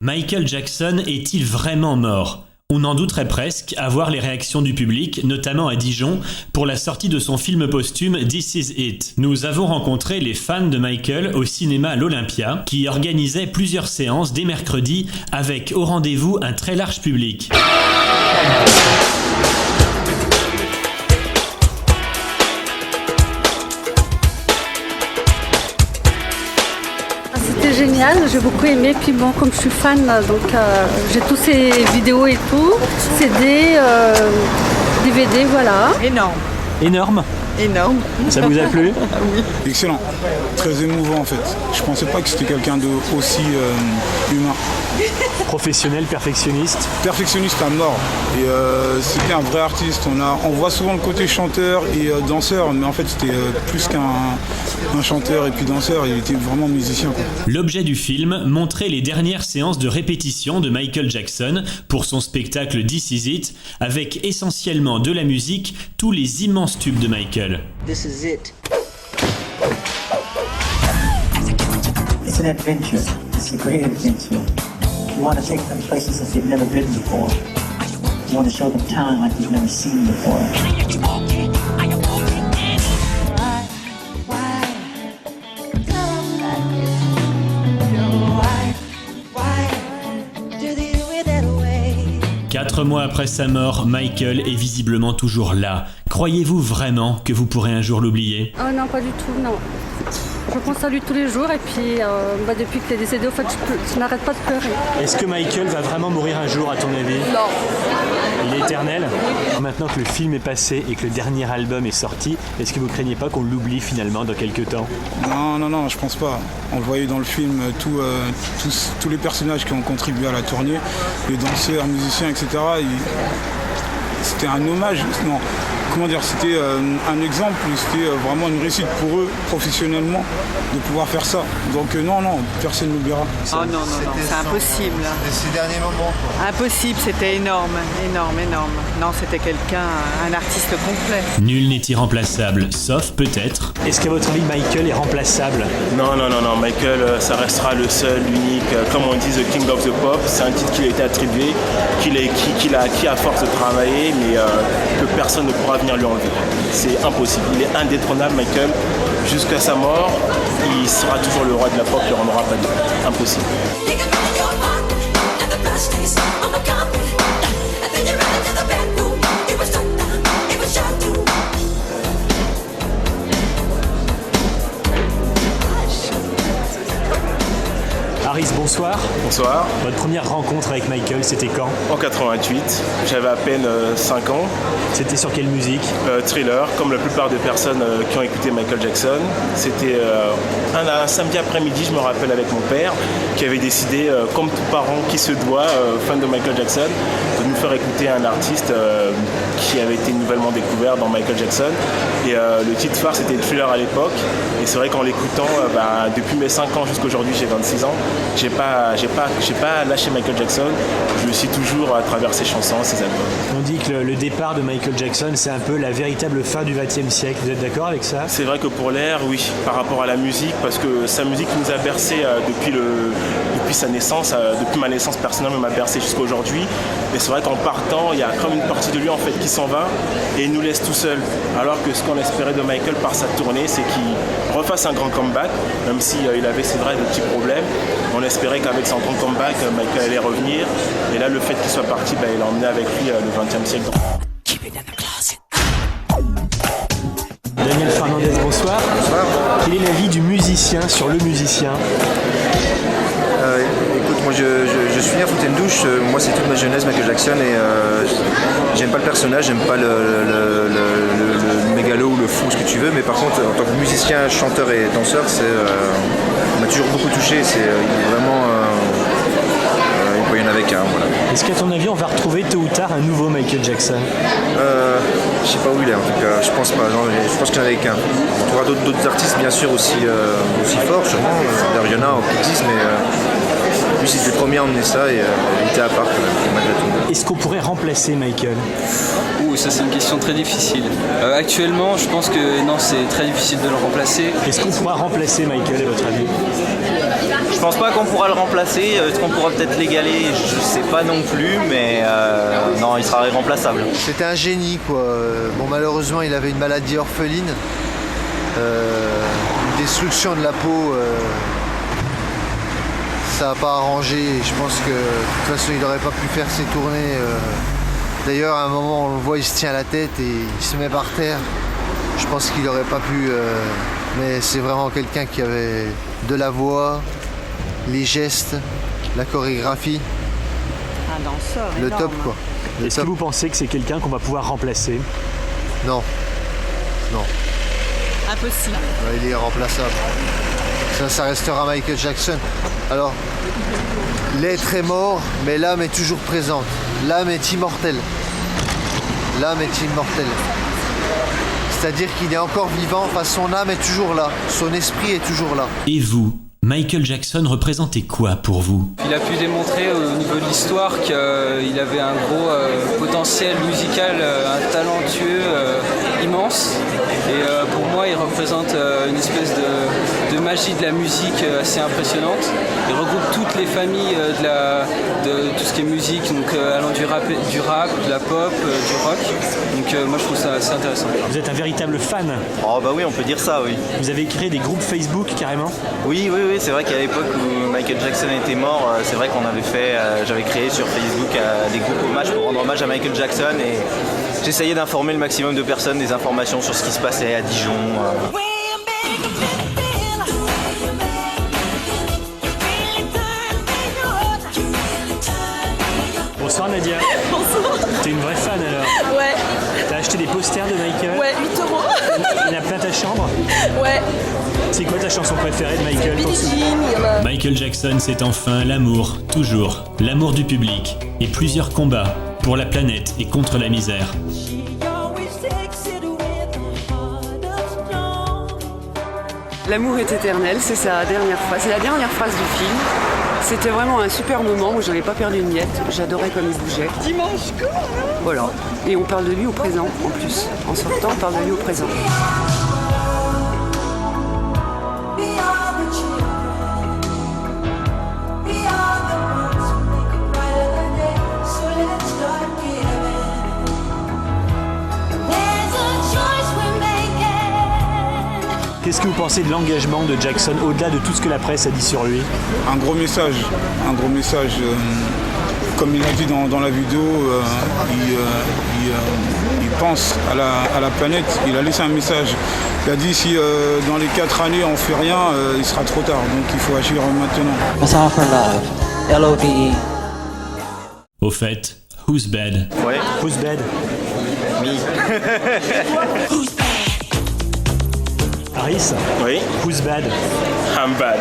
Michael Jackson est-il vraiment mort ? On en douterait presque à voir les réactions du public, notamment à Dijon, pour la sortie de son film posthume This Is It. Nous avons rencontré les fans de Michael au cinéma à l'Olympia, qui organisaient plusieurs séances dès mercredi avec au rendez-vous un très large public. C'était génial, j'ai beaucoup aimé. Puis bon, comme je suis fan, donc j'ai tous ces vidéos et tout, CD, DVD, voilà. Énorme. Ça vous a plu? Oui. Excellent, très émouvant en fait. Je pensais pas que c'était quelqu'un de aussi humain. Professionnel, perfectionniste. Perfectionniste à mort. Et c'était un vrai artiste. On voit souvent le côté chanteur et danseur, mais en fait c'était plus qu'un chanteur et puis danseur. Il était vraiment musicien, quoi. L'objet du film montrait les dernières séances de répétition de Michael Jackson pour son spectacle This Is It, avec essentiellement de la musique, tous les immenses tubes de Michael. This is it. It's an adventure. It's a great adventure. You want to take them places that they've never been before. You want to show them town like they've never seen before. Quatre mois après sa mort, Michael est visiblement toujours là. Croyez-vous vraiment que vous pourrez un jour l'oublier ? Oh non, pas du tout, non. Je pense à lui tous les jours et puis depuis qu'il est décédé, en fait, je n'arrête pas de pleurer. Est-ce que Michael va vraiment mourir un jour, à ton avis ? Non. Il est éternel ? Maintenant que le film est passé et que le dernier album est sorti, est-ce que vous craignez pas qu'on l'oublie finalement dans quelques temps ? Non, je pense pas. On voyait dans le film tous les personnages qui ont contribué à la tournée, les danseurs, musiciens, etc. C'était un hommage. Non. Comment dire, c'était un exemple, c'était vraiment une réussite pour eux, professionnellement, de pouvoir faire ça. Donc non, personne n'oubliera. Oh non, c'est impossible. C'était ces derniers moments, quoi. Impossible, c'était énorme. Non, c'était quelqu'un, un artiste complet. Nul n'est irremplaçable, sauf peut-être... Est-ce qu'à votre avis, Michael est remplaçable ? Non, Michael, ça restera le seul, l'unique, comme on dit, The King of the Pop. C'est un titre qui lui a été attribué, qu'il a acquis à force de travailler, mais que personne ne pourra venir lui enlever. C'est impossible. Il est indétrônable, Michael. Jusqu'à sa mort, il sera toujours le roi de la pop, il n'en aura pas d'autre. Impossible. Harris, bonsoir. Bonsoir. Votre première rencontre avec Michael, c'était quand ? En 88, j'avais à peine 5 ans. C'était sur quelle musique ? Thriller, comme la plupart des personnes qui ont écouté Michael Jackson. C'était un samedi après-midi, je me rappelle, avec mon père, qui avait décidé, comme tout parent qui se doit, fan de Michael Jackson, de nous faire écouter un artiste qui avait été nouvellement découvert dans Michael Jackson. Et le titre phare, c'était Thriller à l'époque. Et c'est vrai qu'en l'écoutant, depuis mes 5 ans jusqu'à aujourd'hui, j'ai 26 ans, j'ai pas lâché Michael Jackson. Je le suis toujours à travers ses chansons, ses albums. On dit que le départ de Michael Jackson, c'est un peu la véritable fin du XXe siècle. Vous êtes d'accord avec ça ? C'est vrai que pour l'air, oui, par rapport à la musique, parce que sa musique nous a bercé depuis sa naissance, depuis ma naissance personnelle, m'a bercé jusqu'à aujourd'hui. Et c'est vrai qu'en partant, il y a comme une partie de lui en fait qui s'en va et il nous laisse tout seul. Alors que ce qu'on espérait de Michael par sa tournée, c'est qu'il refasse un grand comeback, même s'il avait, c'est vrai, de petits problèmes. On espérait qu'avec son grand comeback, Michael allait revenir. Et là, le fait qu'il soit parti, il a emmené avec lui le XXe siècle. Daniel Fernandez, bonsoir. Bonsoir. Quel est l'avis du musicien sur le musicien ? Écoute, moi je suis né à Fontaine-Douche, moi c'est toute ma jeunesse Michael Jackson et j'aime pas le personnage, j'aime pas le mégalo ou le fou, ce que tu veux, mais par contre en tant que musicien, chanteur et danseur, il m'a toujours beaucoup touché, il est vraiment il y en avait qu'un, voilà. Est-ce qu'à ton avis on va retrouver tôt ou tard un nouveau Michael Jackson ? Je sais pas où il est en tout cas, je pense pas, non, je pense qu'il n'y en avait qu'un. On trouvera d'autres artistes bien sûr aussi forts, sûrement, Rihanna, qui existent, mais Lui, c'était le premier à emmener ça et il était à part quand même, malgré tout. Est-ce qu'on pourrait remplacer Michael? Ouh, ça c'est une question très difficile. Actuellement, je pense que non, c'est très difficile de le remplacer. Est-ce qu'on pourra remplacer Michael, à votre avis? Je pense pas qu'on pourra le remplacer. Est-ce qu'on pourra peut-être l'égaler? Je sais pas non plus, mais non, il sera irremplaçable. C'était un génie, quoi. Bon, malheureusement, il avait une maladie orpheline, une destruction de la peau. Ça n'a pas arrangé. Et je pense que de toute façon, il n'aurait pas pu faire ses tournées. D'ailleurs, à un moment, on le voit, il se tient la tête et il se met par terre. Je pense qu'il n'aurait pas pu. Mais c'est vraiment quelqu'un qui avait de la voix, les gestes, la chorégraphie. Un danseur Le énorme. top, quoi. Est-ce que vous pensez que c'est quelqu'un qu'on va pouvoir remplacer? Non. Non. Impossible. Ouais, il est irremplaçable. Ça restera Michael Jackson. Alors, l'être est mort, mais l'âme est toujours présente. L'âme est immortelle. L'âme est immortelle. C'est-à-dire qu'il est encore vivant, enfin son âme est toujours là, son esprit est toujours là. Et vous, Michael Jackson représentait quoi pour vous? Il a pu démontrer au niveau de l'histoire qu'il avait un gros potentiel musical, un talentueux immense. Et pour moi, il représente une espèce de magie de la musique assez impressionnante. Il regroupe toutes les familles de tout ce qui est musique, donc allant du rap, de la pop, du rock. Donc moi, je trouve ça assez intéressant. Vous êtes un véritable fan? Oh bah oui, on peut dire ça, oui. Vous avez créé des groupes Facebook carrément? Oui, c'est vrai qu'à l'époque où Michael Jackson était mort, c'est vrai qu'on avait fait, j'avais créé sur Facebook des groupes hommages pour rendre hommage à Michael Jackson et j'essayais d'informer le maximum de personnes des informations sur ce qui se passait à Dijon. Bonsoir Nadia. Bonsoir. T'es une vraie fan alors? Ouais. T'as acheté des posters de Michael? Ouais, 8 euros. Il y en a plein ta chambre? Ouais. C'est quoi ta chanson préférée de Michael? Billie Jean, il y en a. Michael Jackson, c'est enfin l'amour, toujours. L'amour du public. Et plusieurs combats pour la planète et contre la misère. L'amour est éternel, c'est sa dernière phrase. C'est la dernière phrase du film. C'était vraiment un super moment. Moi, j'en ai pas perdu une miette. J'adorais comme il bougeait. Dimanche court. Voilà. Et on parle de lui au présent, en plus. En sortant, on parle de lui au présent. Qu'est-ce que vous pensez de l'engagement de Jackson au-delà de tout ce que la presse a dit sur lui? Un gros message. Comme il a dit dans la vidéo, il pense à la planète. Il a laissé un message. Il a dit si dans les 4 années on fait rien, il sera trop tard. Donc il faut agir maintenant. Let's offer love. L-O-V-E. Au fait, who's bad? Ouais. Who's bad? Harris? Oui. Who's bad? I'm bad.